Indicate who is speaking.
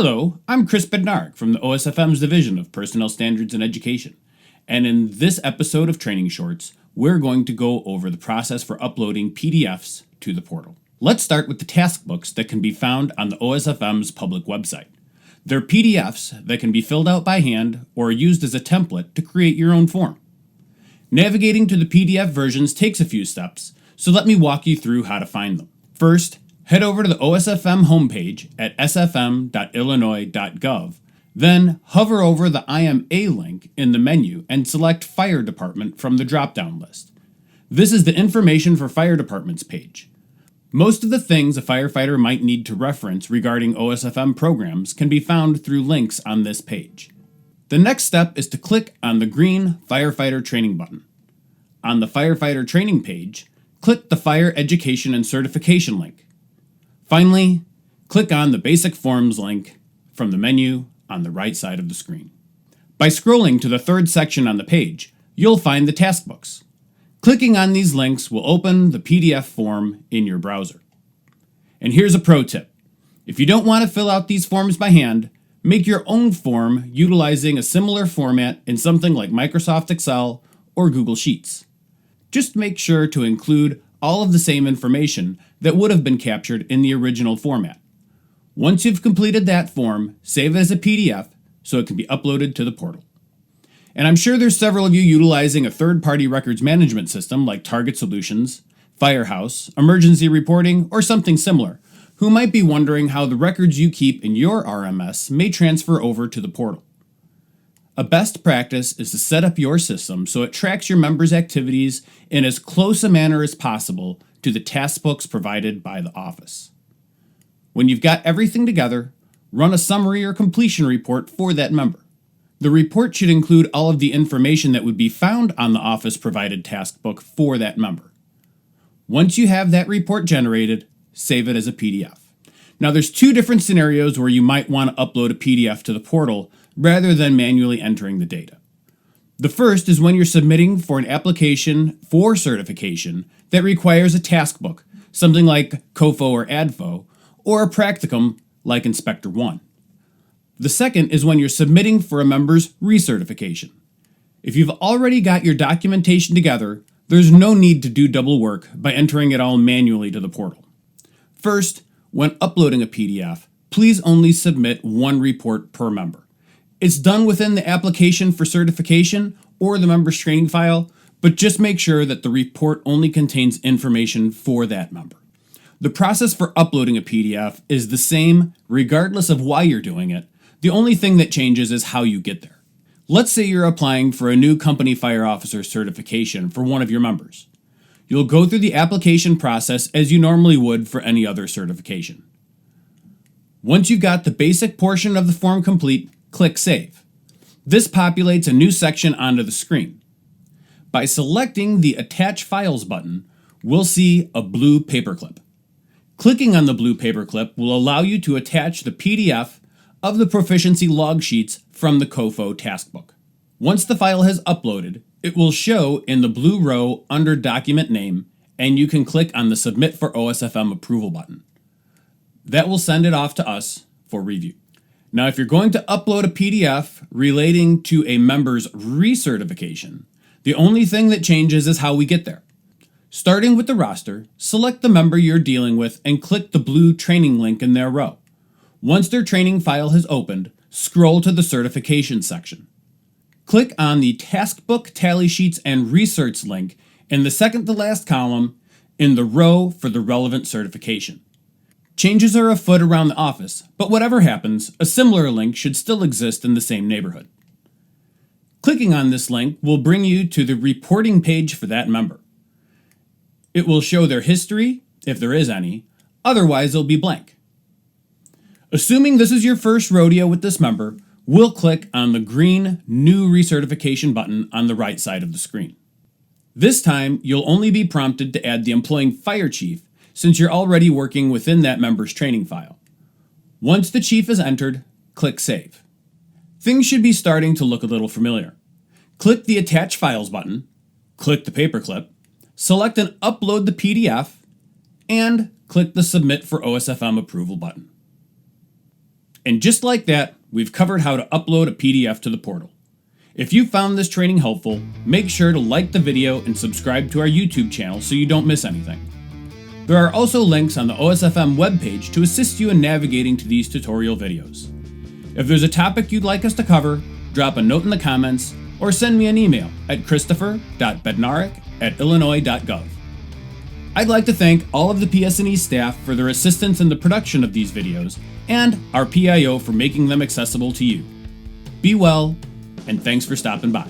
Speaker 1: Hello, I'm Chris Bednark from the OSFM's Division of Personnel Standards and Education, and in this episode of Training Shorts, we're going to go over the process for uploading PDFs to the portal. Let's start with the task books that can be found on the OSFM's public website. They're PDFs that can be filled out by hand or used as a template to create your own form. Navigating to the PDF versions takes a few steps, so let me walk you through how to find them. First, head over to the OSFM homepage at sfm.illinois.gov. Then hover over the IMA link in the menu and select Fire Department from the drop-down list. This is the Information for Fire Departments page. Most of the things a firefighter might need to reference regarding OSFM programs can be found through links on this page. The next step is to click on the green Firefighter Training button. On the Firefighter Training page, click the Fire Education and Certification link. Finally, click on the Basic Forms link from the menu on the right side of the screen. By scrolling to the third section on the page, you'll find the task books. Clicking on these links will open the PDF form in your browser. And here's a pro tip. If you don't want to fill out these forms by hand, make your own form utilizing a similar format in something like Microsoft Excel or Google Sheets. Just make sure to include all of the same information that would have been captured in the original format. Once you've completed that form, save it as a PDF so it can be uploaded to the portal. And I'm sure there's several of you utilizing a third-party records management system like Target Solutions, Firehouse, Emergency Reporting, or something similar, who might be wondering how the records you keep in your RMS may transfer over to the portal. A best practice is to set up your system so it tracks your members' activities in as close a manner as possible to the task books provided by the office. When you've got everything together, run a summary or completion report for that member. The report should include all of the information that would be found on the office-provided task book for that member. Once you have that report generated, save it as a PDF. Now there's two different scenarios where you might want to upload a PDF to the portal rather than manually entering the data. The first is when you're submitting for an application for certification that requires a task book, something like COFO or ADFO, or a practicum like Inspector 1. The second is when you're submitting for a member's recertification. If you've already got your documentation together, there's no need to do double work by entering it all manually to the portal. First, when uploading a PDF, please only submit one report per member. It's done within the application for certification or the member's training file, but just make sure that the report only contains information for that member. The process for uploading a PDF is the same regardless of why you're doing it. The only thing that changes is how you get there. Let's say you're applying for a new company fire officer certification for one of your members. You'll go through the application process as you normally would for any other certification. Once you've got the basic portion of the form complete, click Save. This populates a new section onto the screen. By selecting the Attach Files button, we'll see a blue paperclip. Clicking on the blue paperclip will allow you to attach the PDF of the proficiency log sheets from the COFO taskbook. Once the file has uploaded, it will show in the blue row under Document Name, and you can click on the Submit for OSFM Approval button. That will send it off to us for review. Now, if you're going to upload a PDF relating to a member's recertification, the only thing that changes is how we get there. Starting with the roster, select the member you're dealing with and click the blue training link in their row. Once their training file has opened, scroll to the certification section. Click on the Taskbook, Tally Sheets, and Research link in the second to last column in the row for the relevant certification. Changes are afoot around the office, but whatever happens, a similar link should still exist in the same neighborhood. Clicking on this link will bring you to the reporting page for that member. It will show their history, if there is any, otherwise it'll be blank. Assuming this is your first rodeo with this member, we'll click on the green New Recertification button on the right side of the screen. This time, you'll only be prompted to add the employing fire chief since you're already working within that member's training file. Once the chief is entered, click Save. Things should be starting to look a little familiar. Click the Attach Files button, click the paperclip, select and upload the PDF, and click the Submit for OSFM Approval button. And just like that, we've covered how to upload a PDF to the portal. If you found this training helpful, make sure to like the video and subscribe to our YouTube channel so you don't miss anything. There are also links on the OSFM webpage to assist you in navigating to these tutorial videos. If there's a topic you'd like us to cover, drop a note in the comments or send me an email at christopher.bednarik@illinois.gov. I'd like to thank all of the PS&E staff for their assistance in the production of these videos and our PIO for making them accessible to you. Be well, and thanks for stopping by.